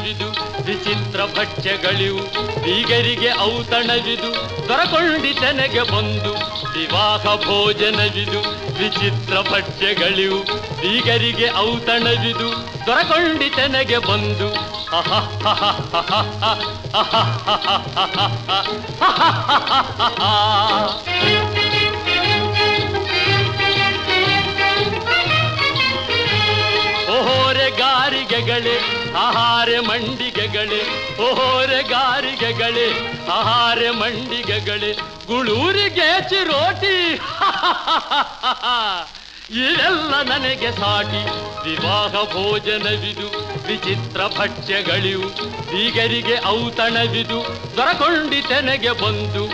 ಔತಣವಿದು ವಿಚಿತ್ರ ಭಕ್ಷ್ಯಗಳಿವು ಬೀಗರಿಗೆ ಔತಣವಿದು ದೊರಕೊಂಡಿತನೆಗೆ ಬಂದು ವಿವಾಹ ಭೋಜನವಿದು ವಿಚಿತ್ರ ಭಕ್ಷ್ಯಗಳಿವು ಬೀಗರಿಗೆ ಔತಣವಿದು ದೊರಕೊಂಡಿತನೆಗೆ ಬಂದು ಓಹೋರೆ ಗಾರಿಗೆಗಳೇ ಆಹಾರ ಮಂಡಿಗೆಗಳೇ ಓಹೋರೆ ಗಾರಿಗೆಗಳೇ ಆಹಾರ ಮಂಡಿಗೆಗಳೇ ಗುಳೂರಿಗೆ ಚಿರೋಟಿ ಇದೆಲ್ಲ ನನಗೆ ಸಾಟಿ ವಿವಾಹ ಭೋಜನವಿದು ವಿಚಿತ್ರ ಭಕ್ಷ್ಯಗಳಿವು ಬೀಗರಿಗೆ ಔತಣವಿದು ದೊರಕೊಂಡಿತೆನೆಗೆ ಬಂದು